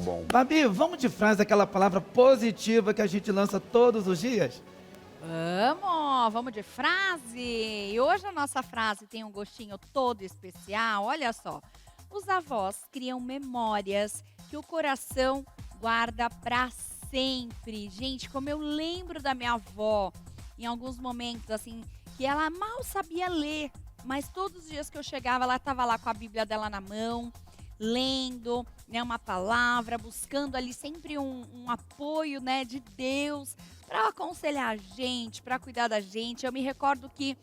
Bom. Babi, vamos de frase, aquela palavra positiva que a gente lança todos os dias? Vamos de frase. E hoje a nossa frase tem um gostinho todo especial. Olha só. Os avós criam memórias que o coração guarda para sempre. Gente, como eu lembro da minha avó em alguns momentos assim, que ela mal sabia ler, mas todos os dias que eu chegava, ela estava lá com a Bíblia dela na mão, lendo, né, uma palavra, buscando ali sempre um apoio, né, de Deus para aconselhar a gente, para cuidar da gente. Eu me recordo que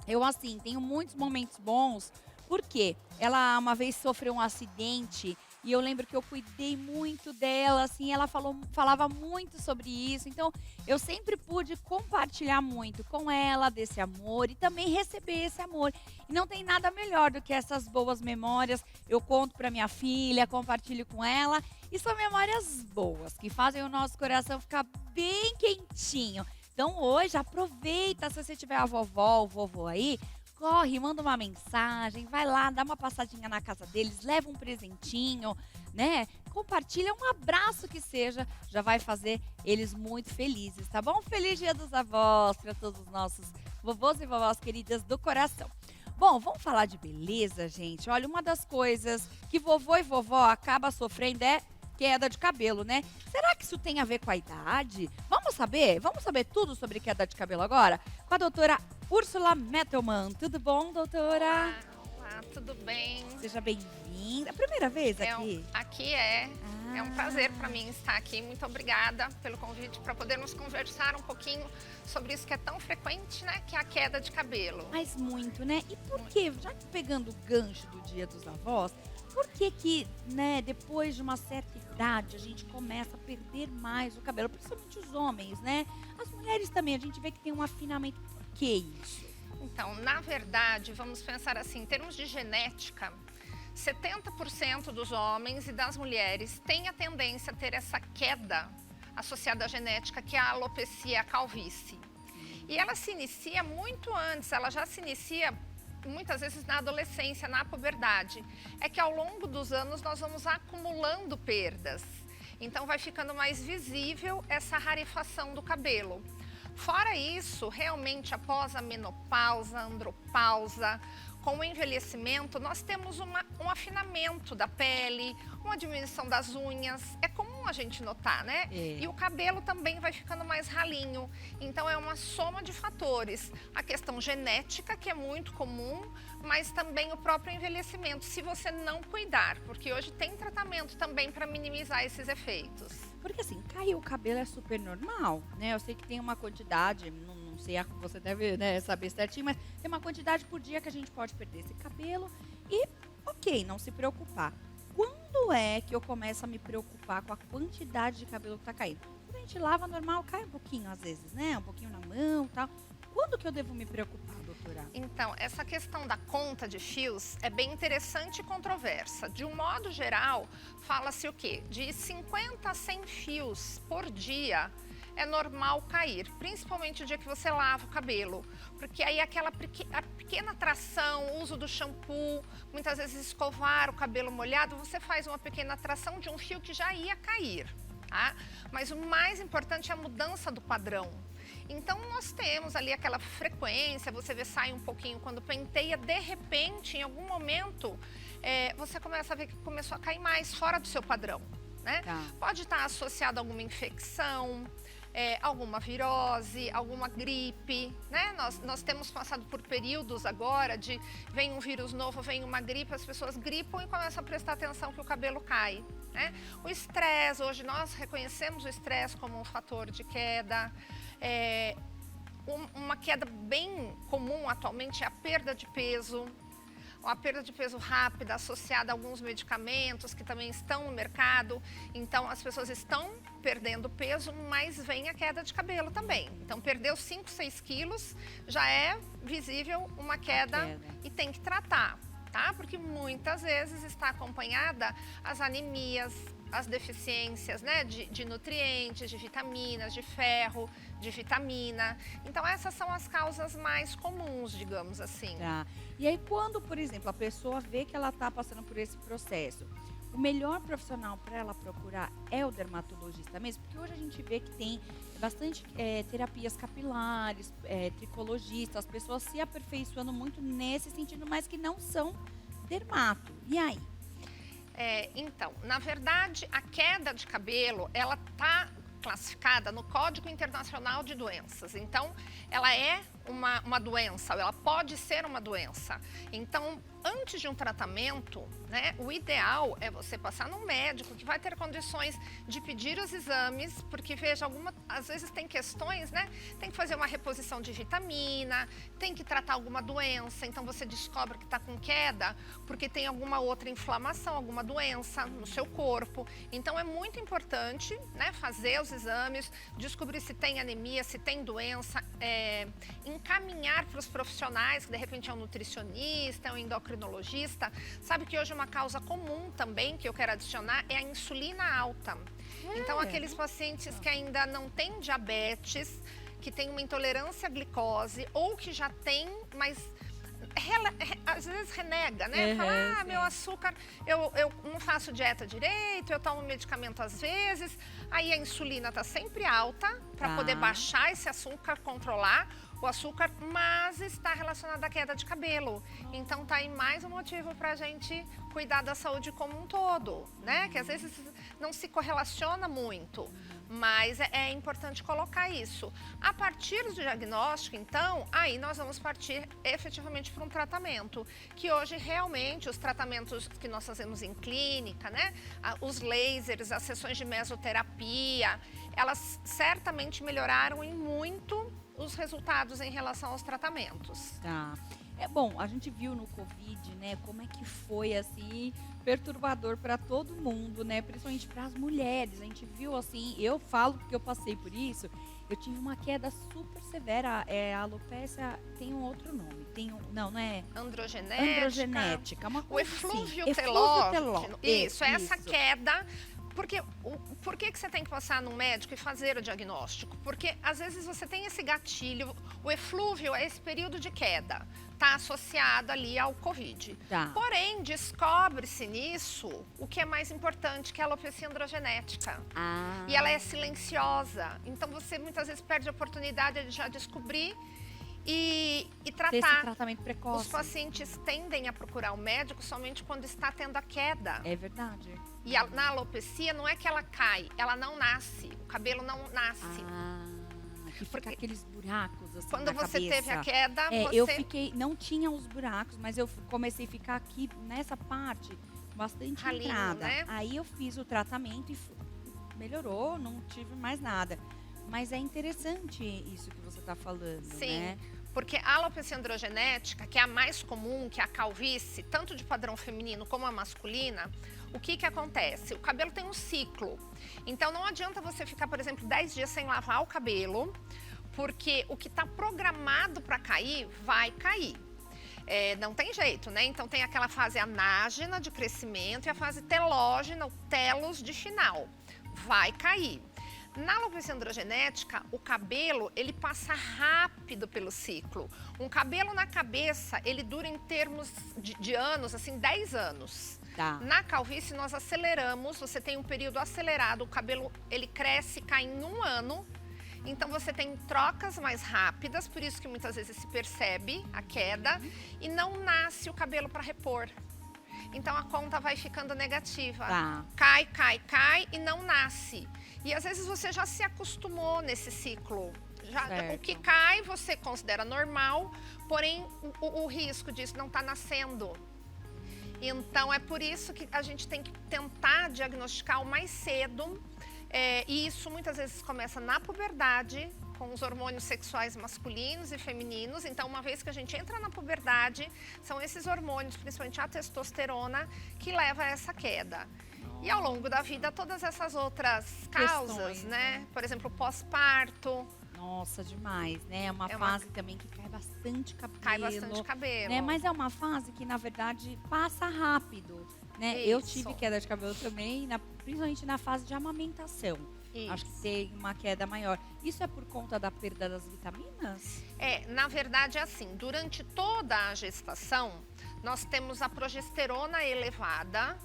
eu, assim, tenho muitos momentos bons, porque ela uma vez sofreu um acidente e eu lembro que eu cuidei muito dela, assim, ela falava muito sobre isso. Então, eu sempre pude compartilhar muito com ela desse amor e também receber esse amor. E não tem nada melhor do que essas boas memórias. Eu conto para minha filha, compartilho com ela. E são memórias boas, que fazem o nosso coração ficar bem quentinho. Então hoje aproveita, se você tiver a vovó, o vovô aí, corre, manda uma mensagem, vai lá, dá uma passadinha na casa deles, leva um presentinho, né? Compartilha um abraço que seja, já vai fazer eles muito felizes, tá bom? Feliz Dia dos Avós para todos os nossos vovôs e vovós queridas do coração. Bom, vamos falar de beleza, gente. Olha, uma das coisas que vovô e vovó acaba sofrendo é queda de cabelo, né? Será que isso tem a ver com a idade? Vamos saber? Vamos saber tudo sobre queda de cabelo agora? Com a doutora Úrsula Mettelman. Tudo bom, doutora? Olá, tudo bem? Seja bem-vinda. Primeira vez aqui? É um prazer para mim estar aqui. Muito obrigada pelo convite para podermos conversar um pouquinho sobre isso que é tão frequente, né? Que é a queda de cabelo. Mas muito, né? E por quê? Já que pegando o gancho do Dia dos Avós, por que, né, depois de uma certa idade a gente começa a perder mais o cabelo? Principalmente os homens, né? As mulheres também, a gente vê que tem um afinamento. Por que isso? Então, na verdade, vamos pensar assim, em termos de genética, 70% dos homens e das mulheres têm a tendência a ter essa queda associada à genética, que é a alopecia, a calvície. E ela se inicia muito antes, ela já se inicia muitas vezes na adolescência, na puberdade. É que ao longo dos anos nós vamos acumulando perdas. Então vai ficando mais visível essa rarefação do cabelo. Fora isso, realmente após a menopausa, andropausa, com o envelhecimento, nós temos um afinamento da pele, uma diminuição das unhas. É comum a gente notar, né? É. E o cabelo também vai ficando mais ralinho. Então é uma soma de fatores. A questão genética, que é muito comum, mas também o próprio envelhecimento, se você não cuidar. Porque hoje tem tratamento também para minimizar esses efeitos. Porque assim, cair o cabelo é super normal, né? Eu sei que tem uma quantidade, não sei, você deve, né, saber certinho, mas tem uma quantidade por dia que a gente pode perder esse cabelo e, ok, não se preocupar. Quando é que eu começo a me preocupar com a quantidade de cabelo que tá caindo? Quando a gente lava normal, cai um pouquinho às vezes, né? Um pouquinho na mão e tal. Quando que eu devo me preocupar, doutora? Então, essa questão da conta de fios é bem interessante e controversa. De um modo geral, fala-se o quê? De 50 a 100 fios por dia é normal cair, principalmente o dia que você lava o cabelo, porque aí a pequena tração, o uso do shampoo, muitas vezes escovar o cabelo molhado, você faz uma pequena tração de um fio que já ia cair, tá? Mas o mais importante é a mudança do padrão. Então nós temos ali aquela frequência, você vê sai um pouquinho quando penteia, de repente, em algum momento, você começa a ver que começou a cair mais fora do seu padrão, né? Tá. Pode estar associado a alguma infecção, alguma virose, alguma gripe, né? Nós temos passado por períodos agora de vem um vírus novo, vem uma gripe, as pessoas gripam e começam a prestar atenção que o cabelo cai, né? O estresse, hoje nós reconhecemos o estresse como um fator de queda. Uma queda bem comum atualmente é a perda de peso. A perda de peso rápida associada a alguns medicamentos que também estão no mercado. Então, as pessoas estão perdendo peso, mas vem a queda de cabelo também. Então, perdeu 5, 6 quilos, já é visível uma queda e tem que tratar, tá? Porque muitas vezes está acompanhada as anemias, as deficiências, né, de nutrientes, de vitaminas, de ferro, de vitamina. Então, essas são as causas mais comuns, digamos assim. Tá. E aí, quando, por exemplo, a pessoa vê que ela está passando por esse processo, o melhor profissional para ela procurar é o dermatologista mesmo, porque hoje a gente vê que tem bastante terapias capilares, tricologistas, as pessoas se aperfeiçoando muito nesse sentido, mas que não são dermato. E aí? Então, na verdade, a queda de cabelo, ela está classificada no Código Internacional de Doenças. Então, ela é uma doença, ela pode ser uma doença. Então, antes de um tratamento, né, o ideal é você passar num médico que vai ter condições de pedir os exames, porque veja, às vezes tem questões, né? Tem que fazer uma reposição de vitamina, tem que tratar alguma doença, então você descobre que está com queda porque tem alguma outra inflamação, alguma doença no seu corpo. Então é muito importante, né, fazer os exames, descobrir se tem anemia, se tem doença, encaminhar para os profissionais, que de repente é um nutricionista, é um endocrinologista. Sabe que hoje uma causa comum também, que eu quero adicionar, é a insulina alta. Então, aqueles pacientes que ainda não têm diabetes, que têm uma intolerância à glicose, ou que já têm, mas às vezes renega, né? Fala, meu açúcar, eu não faço dieta direito, eu tomo medicamento às vezes, aí a insulina está sempre alta, para poder baixar esse açúcar, controlar o açúcar, mas está relacionada à queda de cabelo. Então tá aí mais um motivo para a gente cuidar da saúde como um todo, né? Que às vezes não se correlaciona muito, mas é importante colocar isso. A partir do diagnóstico, então, aí nós vamos partir efetivamente para um tratamento, que hoje realmente os tratamentos que nós fazemos em clínica, né? Os lasers, as sessões de mesoterapia, elas certamente melhoraram em muito os resultados em relação aos tratamentos. Tá. É bom, a gente viu no Covid, né, como é que foi, assim, perturbador para todo mundo, né, principalmente para as mulheres. A gente viu, assim, eu falo porque eu passei por isso, eu tive uma queda super severa, a alopecia tem um outro nome, não é? Androgenética, uma o coisa eflúvio assim. telógeno. Isso, essa queda. Porque por que você tem que passar no médico e fazer o diagnóstico? Porque às vezes você tem esse gatilho, o eflúvio é esse período de queda, está associado ali ao Covid. Tá. Porém, descobre-se nisso o que é mais importante, que é a alopecia androgenética. E ela é silenciosa, então você muitas vezes perde a oportunidade de já descobrir e tratar. Esse tratamento precoce. Os pacientes tendem a procurar o médico somente quando está tendo a queda. É verdade. E na alopecia não é que ela cai, ela não nasce, o cabelo não nasce. Que fica aqueles buracos assim quando na você cabeça. teve a queda, eu fiquei, não tinha os buracos, mas eu comecei a ficar aqui nessa parte bastante ralinho, entrada. né? Aí eu fiz o tratamento e melhorou, não tive mais nada. Mas é interessante isso que você está falando, Sim. né? Porque a alopecia androgenética, que é a mais comum, que é a calvície, tanto de padrão feminino como a masculina, o que acontece? O cabelo tem um ciclo. Então não adianta você ficar, por exemplo, 10 dias sem lavar o cabelo, porque o que está programado para cair, vai cair. Não tem jeito, né? Então tem aquela fase anágena de crescimento e a fase telógena, o telos de final. Vai cair. Na alopecia androgenética, o cabelo, ele passa rápido pelo ciclo. Um cabelo na cabeça, ele dura em termos de anos, assim, 10 anos. Tá. Na calvície, nós aceleramos, você tem um período acelerado, o cabelo, ele cresce e cai em 1 ano. Então, você tem trocas mais rápidas, por isso que muitas vezes se percebe a queda, e não nasce o cabelo para repor. Então, a conta vai ficando negativa. Tá. Cai e não nasce. E às vezes você já se acostumou nesse ciclo. O que cai você considera normal, porém o risco disso não está nascendo. Então é por isso que a gente tem que tentar diagnosticar o mais cedo. E isso muitas vezes começa na puberdade, com os hormônios sexuais masculinos e femininos. Então, uma vez que a gente entra na puberdade, são esses hormônios, principalmente a testosterona, que leva a essa queda. E ao longo da vida, todas essas outras causas, né? Por exemplo, pós-parto. Nossa, demais, né? É uma fase também que cai bastante cabelo. Cai bastante cabelo. Né? Mas é uma fase que, na verdade, passa rápido, né? Isso. Eu tive queda de cabelo também, principalmente na fase de amamentação. Isso. Acho que tem uma queda maior. Isso é por conta da perda das vitaminas? Na verdade é assim, durante toda a gestação, nós temos a progesterona elevada,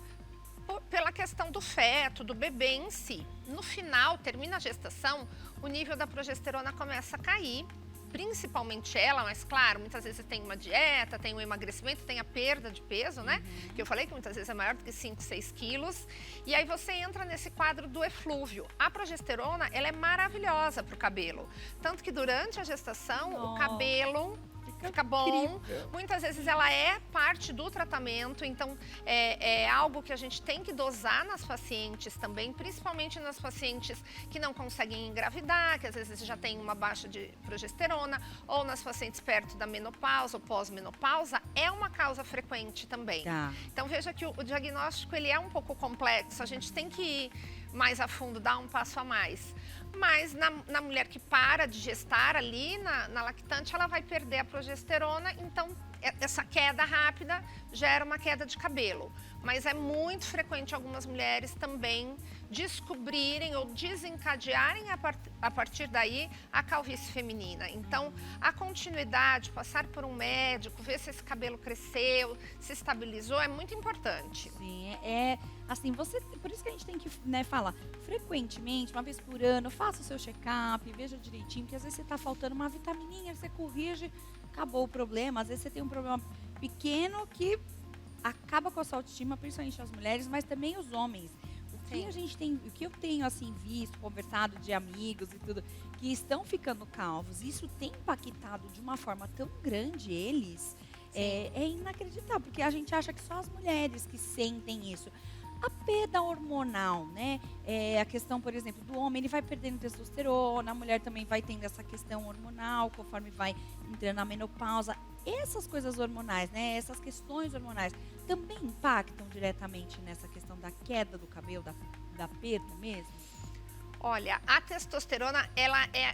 pela questão do feto, do bebê em si. No final, termina a gestação, o nível da progesterona começa a cair, principalmente ela, mas claro, muitas vezes tem uma dieta, tem um emagrecimento, tem a perda de peso, né? Que eu falei que muitas vezes é maior do que 5, 6 quilos. E aí você entra nesse quadro do eflúvio. A progesterona, ela é maravilhosa para o cabelo. Tanto que durante a gestação, o cabelo fica bom. Incrível. Muitas vezes ela é parte do tratamento, então é algo que a gente tem que dosar nas pacientes também, principalmente nas pacientes que não conseguem engravidar, que às vezes já tem uma baixa de progesterona, ou nas pacientes perto da menopausa ou pós-menopausa, é uma causa frequente também. Tá. Então veja que o diagnóstico ele é um pouco complexo, a gente tem que ir mais a fundo, dar um passo a mais. Mas na mulher que para de gestar ali, na lactante, ela vai perder a progesterona, então essa queda rápida gera uma queda de cabelo. Mas é muito frequente algumas mulheres também descobrirem ou desencadearem a partir daí a calvície feminina. Então, a continuidade, passar por um médico, ver se esse cabelo cresceu, se estabilizou, é muito importante. Sim, assim, por isso que a gente tem que, né, falar frequentemente, uma vez por ano, faça o seu check-up, veja direitinho, porque às vezes você tá faltando uma vitamininha, você corrige, acabou o problema. Às vezes você tem um problema pequeno que acaba com a sua autoestima, principalmente as mulheres, mas também os homens. O que eu tenho assim visto, conversado de amigos e tudo, que estão ficando calvos, isso tem impactado de uma forma tão grande eles, é inacreditável, porque a gente acha que só as mulheres que sentem isso. A perda hormonal, né? A questão, por exemplo, do homem, ele vai perdendo testosterona, a mulher também vai tendo essa questão hormonal, conforme vai entrando na menopausa. Essas coisas hormonais, né? Essas questões hormonais também impactam diretamente nessa questão da queda do cabelo, da perda mesmo? Olha, a testosterona,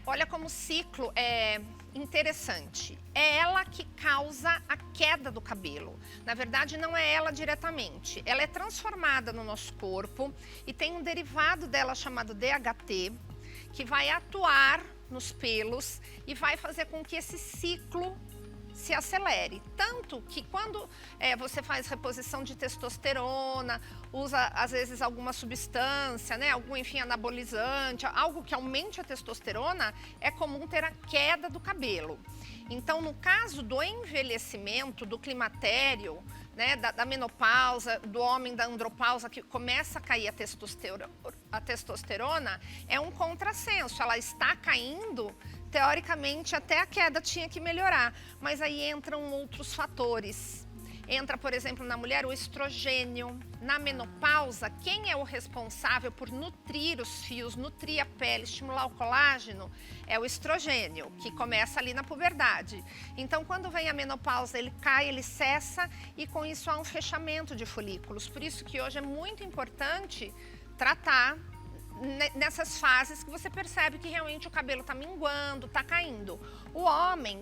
olha como o ciclo é interessante. É ela que causa a queda do cabelo. Na verdade, não é ela diretamente. Ela é transformada no nosso corpo e tem um derivado dela chamado DHT, que vai atuar nos pelos e vai fazer com que esse ciclo se acelere. Tanto que quando você faz reposição de testosterona, usa às vezes alguma substância, né, algum, enfim, anabolizante, algo que aumente a testosterona, é comum ter a queda do cabelo. Então, no caso do envelhecimento, do climatério, né, da menopausa, do homem da andropausa, que começa a cair a testosterona, é um contrassenso. Ela está caindo, teoricamente, até a queda tinha que melhorar. Mas aí entram outros fatores. Entra, por exemplo, na mulher o estrogênio. Na menopausa, quem é o responsável por nutrir os fios, nutrir a pele, estimular o colágeno? É o estrogênio, que começa ali na puberdade. Então, quando vem a menopausa, ele cai, ele cessa e com isso há um fechamento de folículos. Por isso que hoje é muito importante tratar nessas fases que você percebe que realmente o cabelo está minguando, está caindo. O homem,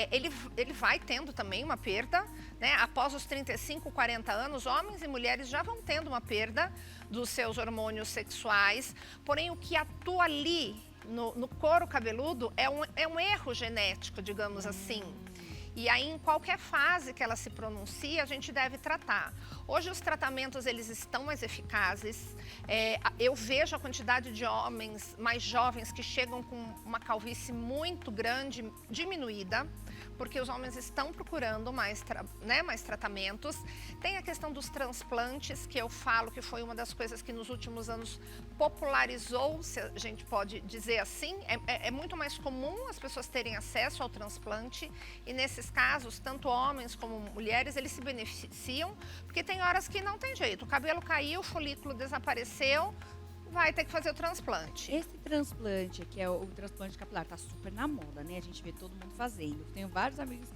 ele vai tendo também uma perda, né? Após os 35, 40 anos, homens e mulheres já vão tendo uma perda dos seus hormônios sexuais, porém o que atua ali no couro cabeludo é um erro genético, digamos assim. E aí, em qualquer fase que ela se pronuncie, a gente deve tratar. Hoje, os tratamentos, eles estão mais eficazes. Eu vejo a quantidade de homens mais jovens que chegam com uma calvície muito grande, diminuída, porque os homens estão procurando mais tratamentos. Tem a questão dos transplantes, que eu falo que foi uma das coisas que nos últimos anos popularizou, se a gente pode dizer assim. É muito mais comum as pessoas terem acesso ao transplante e nesses casos, tanto homens como mulheres, eles se beneficiam, porque tem horas que não tem jeito. O cabelo caiu, o folículo desapareceu, vai ter que fazer o transplante. Esse transplante, que é o transplante capilar, tá super na moda, né? A gente vê todo mundo fazendo. Tenho vários amigos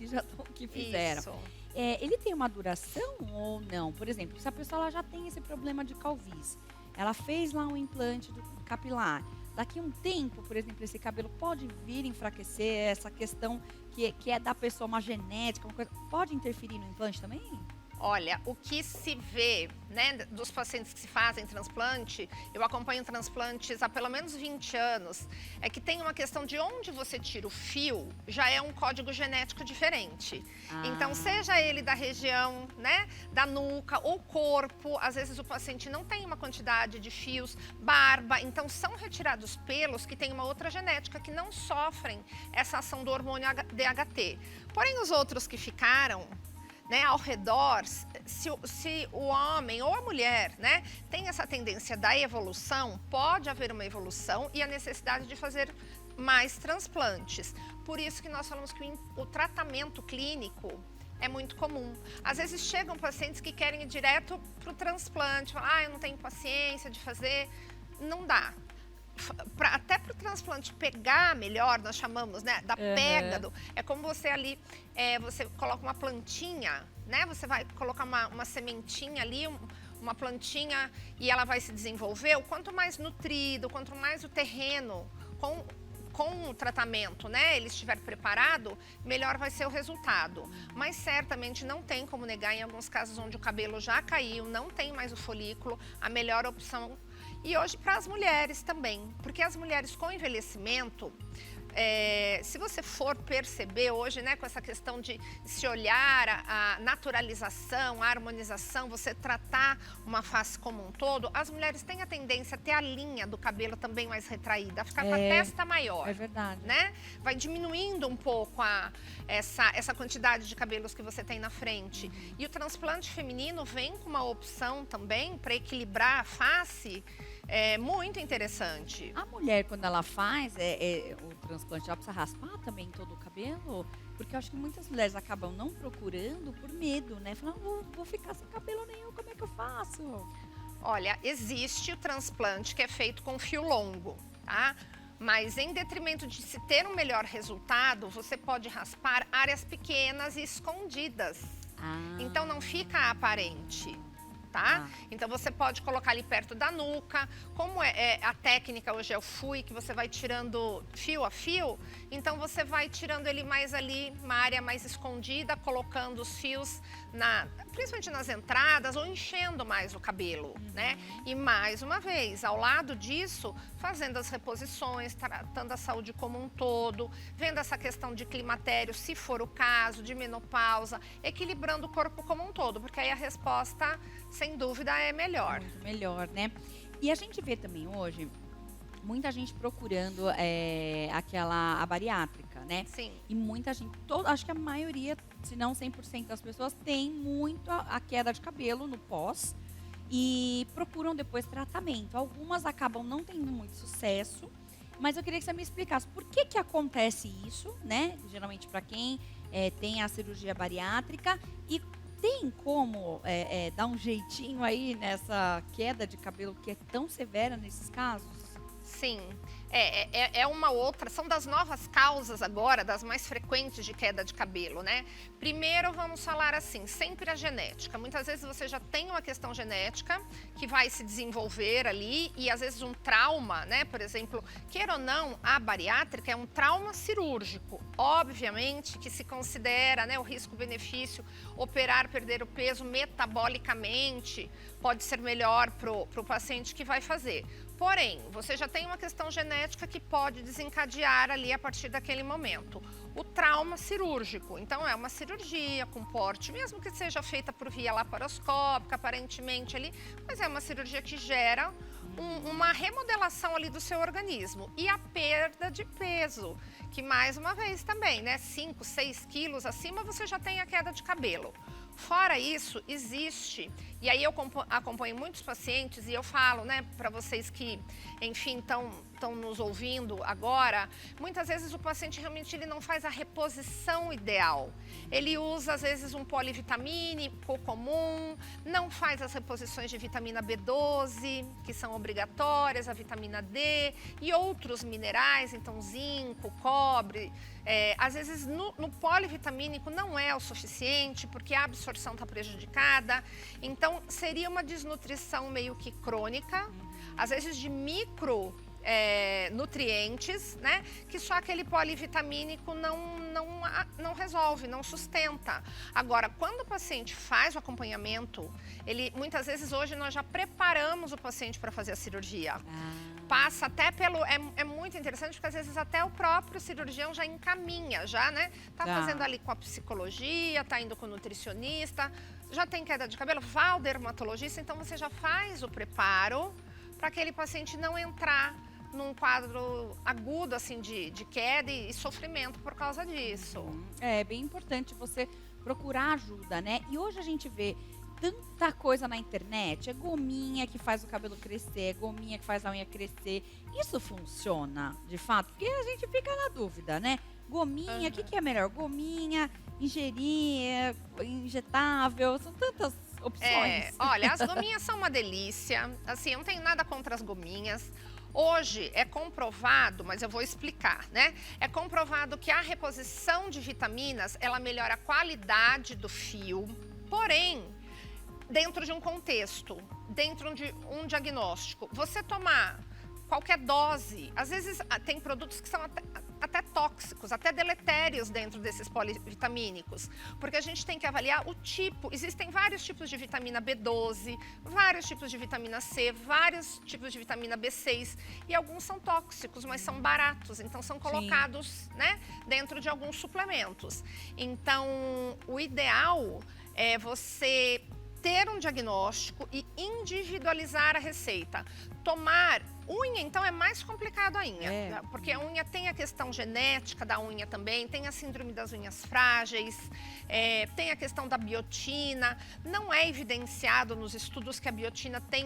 que fizeram. Isso. Ele tem uma duração ou não? Por exemplo, se a pessoa ela já tem esse problema de calvície, ela fez lá um implante capilar. Daqui a um tempo, por exemplo, esse cabelo pode vir enfraquecer, essa questão que é da pessoa, uma genética, uma coisa, pode interferir no implante também? Olha, o que se vê, né, dos pacientes que se fazem transplante, eu acompanho transplantes há pelo menos 20 anos, é que tem uma questão de onde você tira o fio, já é um código genético diferente. Então, seja ele da região, né, da nuca ou corpo, às vezes o paciente não tem uma quantidade de fios, barba, então são retirados pelos que têm uma outra genética que não sofrem essa ação do hormônio DHT. Porém, os outros que ficaram, né, ao redor, se o homem ou a mulher, né, tem essa tendência da evolução, pode haver uma evolução e a necessidade de fazer mais transplantes. Por isso que nós falamos que o tratamento clínico é muito comum. Às vezes chegam pacientes que querem ir direto para o transplante, falam, eu não tenho paciência de fazer, não dá. Até para o transplante pegar melhor, nós chamamos, né, da pega, é como você ali, você coloca uma plantinha, né, você vai colocar uma sementinha ali, uma plantinha e ela vai se desenvolver. Quanto mais nutrido, quanto mais o terreno com o tratamento, né, ele estiver preparado, melhor vai ser o resultado. Mas certamente não tem como negar, em alguns casos onde o cabelo já caiu, não tem mais o folículo, a melhor opção. E hoje para as mulheres também, porque as mulheres com envelhecimento, se você for perceber hoje, né, com essa questão de se olhar a naturalização, a harmonização, você tratar uma face como um todo, as mulheres têm a tendência a ter a linha do cabelo também mais retraída, a ficar com a testa maior. É verdade. Né? Vai diminuindo um pouco essa quantidade de cabelos que você tem na frente. E o transplante feminino vem com uma opção também para equilibrar a face, muito interessante. A mulher, quando ela faz o transplante, ela precisa raspar também todo o cabelo? Porque eu acho que muitas mulheres acabam não procurando por medo, né? Falando, vou ficar sem cabelo nenhum, como é que eu faço? Olha, existe o transplante que é feito com fio longo, tá? Mas em detrimento de se ter um melhor resultado, você pode raspar áreas pequenas e escondidas. Então não fica aparente. Tá? Então você pode colocar ali perto da nuca, como a técnica hoje é o fui, que você vai tirando fio a fio, então você vai tirando ele mais ali, uma área mais escondida, colocando os fios, principalmente nas entradas, ou enchendo mais o cabelo, né? E mais uma vez, ao lado disso, fazendo as reposições, tratando a saúde como um todo, vendo essa questão de climatério, se for o caso, de menopausa, equilibrando o corpo como um todo, porque aí a resposta, sem dúvida, é melhor. Muito melhor, né? E a gente vê também hoje muita gente procurando a bariátrica, né? Sim. E muita gente, acho que a maioria, se não 100% das pessoas, tem muito a queda de cabelo no pós e procuram depois tratamento. Algumas acabam não tendo muito sucesso, mas eu queria que você me explicasse por que acontece isso, né? Geralmente para quem tem a cirurgia bariátrica, e tem como dar um jeitinho aí nessa queda de cabelo que é tão severa nesses casos? Sim, é uma outra, são das novas causas agora, das mais frequentes de queda de cabelo, né? Primeiro vamos falar assim, sempre a genética. Muitas vezes você já tem uma questão genética que vai se desenvolver ali e às vezes um trauma, né? Por exemplo, queira ou não, a bariátrica é um trauma cirúrgico. Obviamente que se considera, né, o risco-benefício, operar, perder o peso metabolicamente, pode ser melhor para o paciente que vai fazer. Porém, você já tem uma questão genética que pode desencadear ali a partir daquele momento. O trauma cirúrgico, então é uma cirurgia com porte, mesmo que seja feita por via laparoscópica, aparentemente ali, mas é uma cirurgia que gera uma remodelação ali do seu organismo. E a perda de peso, que mais uma vez também, né, 5, 6 quilos acima, você já tem a queda de cabelo. Fora isso, existe, e aí eu acompanho muitos pacientes e eu falo, né, para vocês que, enfim, estão nos ouvindo agora, muitas vezes o paciente realmente ele não faz a reposição ideal. Ele usa, às vezes, um polivitamínico comum, não faz as reposições de vitamina B12, que são obrigatórias, a vitamina D e outros minerais, então zinco, cobre. Às vezes no polivitamínico não é o suficiente porque a absorção está prejudicada, então seria uma desnutrição meio que crônica, às vezes de micro nutrientes, né? Que só aquele polivitamínico não resolve, não sustenta. Agora, quando o paciente faz o acompanhamento, muitas vezes hoje nós já preparamos o paciente para fazer a cirurgia. Passa até pelo... É muito interessante, porque às vezes até o próprio cirurgião já encaminha, né? Tá fazendo ali com a psicologia, tá indo com o nutricionista, já tem queda de cabelo, vá ao dermatologista, então você já faz o preparo para aquele paciente não entrar num quadro agudo, assim, de queda e sofrimento por causa disso. É bem importante você procurar ajuda, né? E hoje a gente vê tanta coisa na internet, é gominha que faz o cabelo crescer, é gominha que faz a unha crescer. Isso funciona, de fato? Porque a gente fica na dúvida, né? Gominha, o que é melhor? Gominha, ingerir, injetável, são tantas opções. Olha, as gominhas são uma delícia, assim, eu não tenho nada contra as gominhas. Hoje é comprovado, mas eu vou explicar, né? É comprovado que a reposição de vitaminas, ela melhora a qualidade do fio, porém, dentro de um contexto, dentro de um diagnóstico, você tomar qualquer dose, às vezes tem produtos que são até tóxicos, até deletérios dentro desses polivitamínicos, porque a gente tem que avaliar o tipo. Existem vários tipos de vitamina B12, vários tipos de vitamina C, vários tipos de vitamina B6, e alguns são tóxicos, mas são baratos, então são colocados, né, dentro de alguns suplementos. Então, o ideal é você ter um diagnóstico e individualizar a receita. Tomar unha, então, é mais complicado ainda, porque a unha tem a questão genética da unha também, tem a síndrome das unhas frágeis, tem a questão da biotina. Não é evidenciado nos estudos que a biotina tem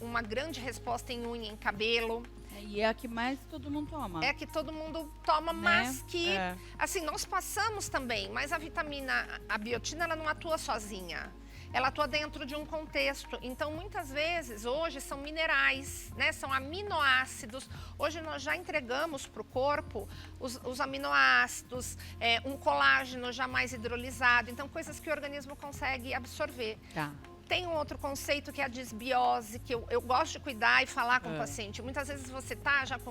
uma grande resposta em unha e em cabelo. E é a que mais todo mundo toma. É a que todo mundo toma, né? Mas que, assim, nós passamos também, mas a biotina, ela não atua sozinha. Ela atua dentro de um contexto. Então, muitas vezes, hoje, são minerais, né? São aminoácidos. Hoje, nós já entregamos para o corpo os aminoácidos, um colágeno já mais hidrolisado. Então, coisas que o organismo consegue absorver. Tem um outro conceito que é a disbiose, que eu gosto de cuidar e falar com o paciente. Muitas vezes você tá já com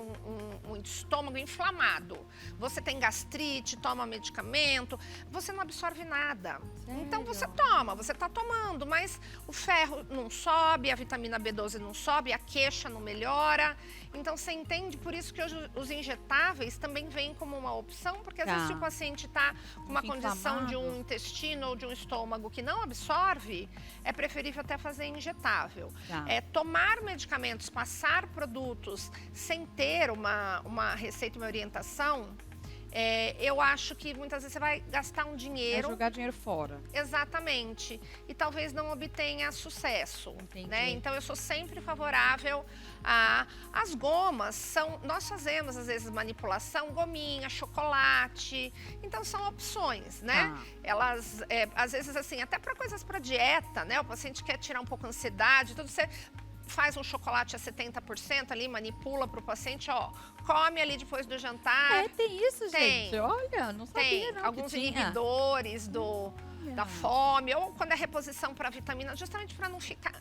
um estômago inflamado, você tem gastrite, toma medicamento, você não absorve nada. Sério? Então você toma, você tá tomando, mas o ferro não sobe, a vitamina B12 não sobe, a queixa não melhora. Então você entende, por isso que hoje os injetáveis também vêm como uma opção, porque às vezes se o paciente tá com uma condição de um intestino ou de um estômago que não absorve, é preferível até fazer injetável. Tomar medicamentos, passar produtos sem ter uma receita, uma orientação, eu acho que muitas vezes você vai gastar um dinheiro. É jogar dinheiro fora. Exatamente. E talvez não obtenha sucesso. Né? Então eu sou sempre favorável às gomas. Nós fazemos, às vezes, manipulação, gominha, chocolate. Então são opções, né? Elas, às vezes, assim, até para coisas para dieta, né? O paciente quer tirar um pouco a ansiedade, tudo você faz um chocolate a 70% ali, manipula para o paciente, ó, come ali depois do jantar. Tem isso, gente. Olha, não sabia não. Alguns inibidores da fome, ou quando é reposição para vitamina, justamente para não ficar...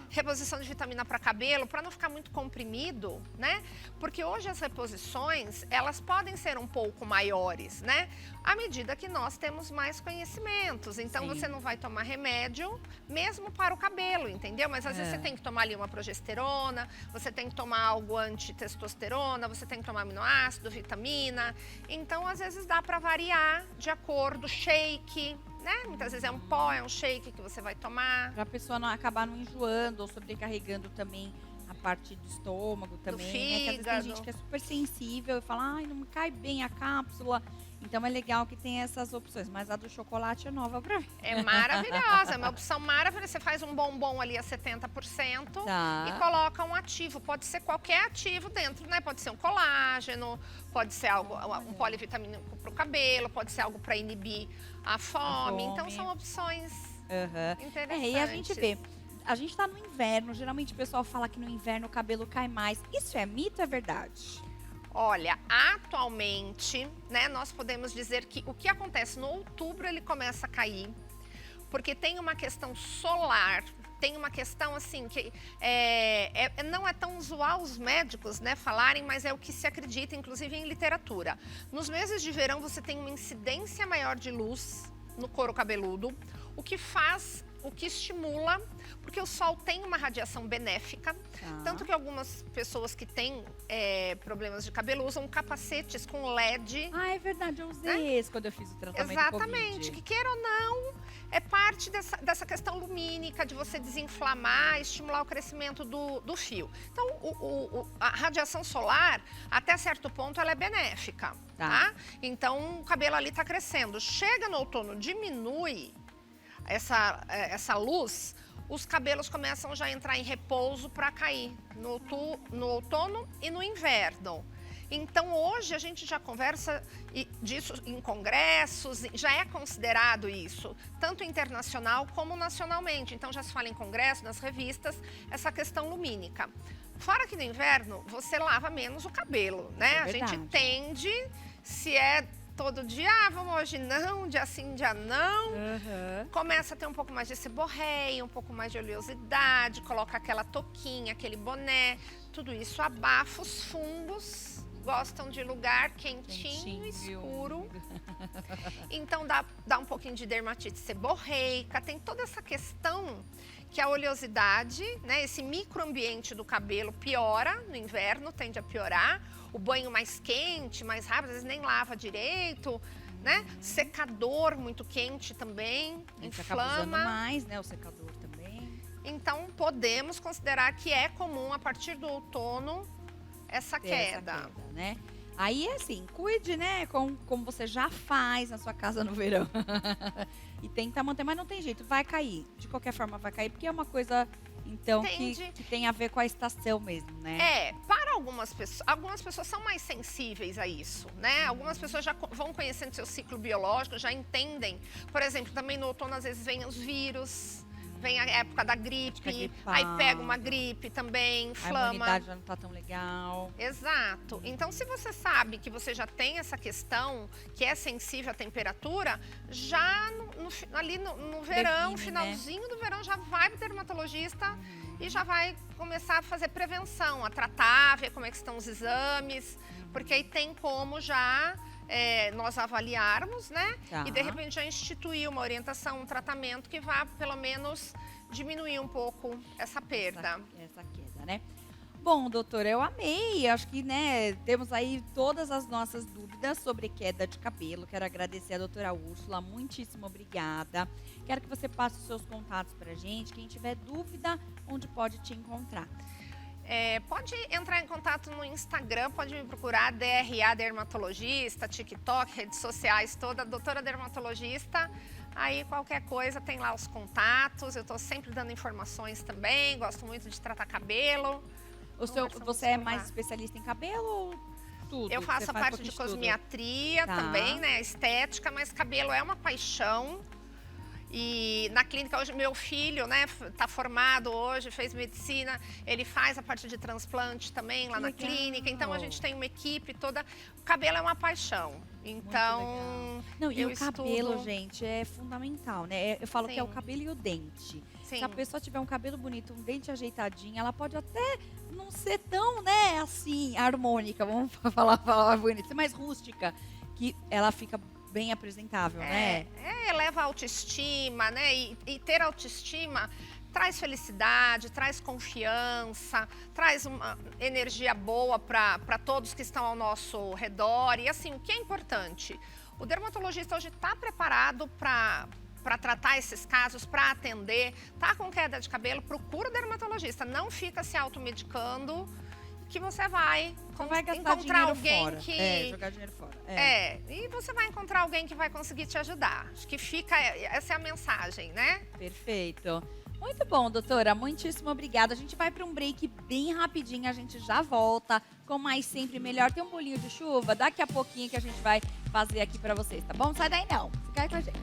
Reposição de vitamina para cabelo, para não ficar muito comprimido, né? Porque hoje as reposições, elas podem ser um pouco maiores, né? À medida que nós temos mais conhecimentos. Então, você não vai tomar remédio, mesmo para o cabelo, entendeu? Mas às vezes você tem que tomar ali uma progesterona, você tem que tomar algo antitestosterona, você tem que tomar aminoácido, vitamina. Então, às vezes dá para variar de acordo, shake, né? Muitas vezes é um pó, é um shake que você vai tomar. Para a pessoa não acabar não enjoando ou sobrecarregando também a parte do estômago também. Do fígado. Né? Que às vezes tem gente que é super sensível e fala, ai, não me cai bem a cápsula. Então é legal que tem essas opções, mas a do chocolate é nova pra mim. É maravilhosa, é uma opção maravilhosa. Você faz um bombom ali a 70% e coloca um ativo. Pode ser qualquer ativo dentro, né? Pode ser um colágeno, pode ser um polivitamínico para o cabelo, pode ser algo para inibir a fome. Então são opções interessantes. E a gente vê, a gente tá no inverno, geralmente o pessoal fala que no inverno o cabelo cai mais. Isso é mito ou é verdade? Olha, atualmente, né, nós podemos dizer que o que acontece no outubro, ele começa a cair, porque tem uma questão solar tem uma questão assim que não é tão usual os médicos, né, falarem, mas é o que se acredita, inclusive em literatura. Nos meses de verão você tem uma incidência maior de luz no couro cabeludo, o que estimula, porque o sol tem uma radiação benéfica, tanto que algumas pessoas que têm problemas de cabelo usam capacetes com LED. Ah, é verdade, eu usei esse quando eu fiz o tratamento Exatamente, Covid. que queira ou não, é parte dessa questão lumínica, de você desinflamar, estimular o crescimento do fio. Então, a radiação solar, até certo ponto, ela é benéfica, tá? Então, o cabelo ali está crescendo. Chega no outono, diminui essa luz, os cabelos começam já a entrar em repouso para cair no outono e no inverno. Então, hoje a gente já conversa disso em congressos, já é considerado isso, tanto internacional como nacionalmente. Então, já se fala em congresso, nas revistas, essa questão lumínica. Fora que no inverno, você lava menos o cabelo, né? A gente tende, se é todo dia, vamos hoje não, dia sim, dia não. Começa a ter um pouco mais de seborreia, um pouco mais de oleosidade, coloca aquela touquinha, aquele boné, tudo isso abafa. Os fungos gostam de lugar quentinho, escuro. Então dá um pouquinho de dermatite seborreica, tem toda essa questão que a oleosidade, né, esse microambiente do cabelo piora no inverno, tende a piorar. O banho mais quente, mais rápido, às vezes nem lava direito, né? Secador muito quente também, inflama. Acaba usando mais, né, o secador também. Então, podemos considerar que é comum, a partir do outono, essa queda, né? Aí, assim, cuide, né, como você já faz na sua casa no verão. E tenta manter, mas não tem jeito, vai cair. De qualquer forma vai cair, porque é uma coisa, então, que tem a ver com a estação mesmo, né? Para algumas pessoas são mais sensíveis a isso, né? Algumas pessoas já vão conhecendo seu ciclo biológico, já entendem. Por exemplo, também no outono, às vezes, vem os vírus. Vem a época da gripe, aí pega uma gripe também, inflama. A imunidade já não tá tão legal. Exato. Então, se você sabe que você já tem essa questão, que é sensível à temperatura, já ali no verão, finalzinho do verão, já vai pro dermatologista e já vai começar a fazer prevenção, a tratar, ver como é que estão os exames, porque aí tem como já nós avaliarmos, né? E de repente já instituir uma orientação, um tratamento que vá pelo menos diminuir um pouco essa perda. Essa queda, né? Bom, doutora, eu amei. Acho que, né, temos aí todas as nossas dúvidas sobre queda de cabelo. Quero agradecer a doutora Úrsula, muitíssimo obrigada. Quero que você passe os seus contatos pra gente. Quem tiver dúvida, onde pode te encontrar? Pode entrar em contato no Instagram, pode me procurar, DRA Dermatologista, TikTok, redes sociais toda, doutora dermatologista. Aí qualquer coisa tem lá os contatos, eu estou sempre dando informações também, gosto muito de tratar cabelo. Você é mais especialista em cabelo ou tudo? Eu faço a parte de cosmetria também, né, estética, mas cabelo é uma paixão. E na clínica hoje, meu filho, né, tá formado hoje, fez medicina, ele faz a parte de transplante também lá na clínica, então a gente tem uma equipe toda, o cabelo é uma paixão, então... Não, e o cabelo, gente, é fundamental, né, eu falo que é o cabelo e o dente. Se a pessoa tiver um cabelo bonito, um dente ajeitadinho, ela pode até não ser tão, né, assim, harmônica, vamos falar bonita, ser mais rústica, que ela fica bem apresentável, né? Eleva a autoestima, né? E ter autoestima traz felicidade, traz confiança, traz uma energia boa para todos que estão ao nosso redor. E assim, o que é importante? O dermatologista hoje está preparado para tratar esses casos, para atender. Tá com queda de cabelo, procura o dermatologista. Não fica se automedicando, que você vai encontrar alguém que... jogar dinheiro fora. E você vai encontrar alguém que vai conseguir te ajudar. Acho que essa é a mensagem, né? Perfeito. Muito bom, doutora. Muitíssimo obrigada. A gente vai para um break bem rapidinho, a gente já volta com mais Sempre Melhor. Tem um bolinho de chuva, daqui a pouquinho que a gente vai fazer aqui para vocês, tá bom? Sai daí não, fica aí com a gente.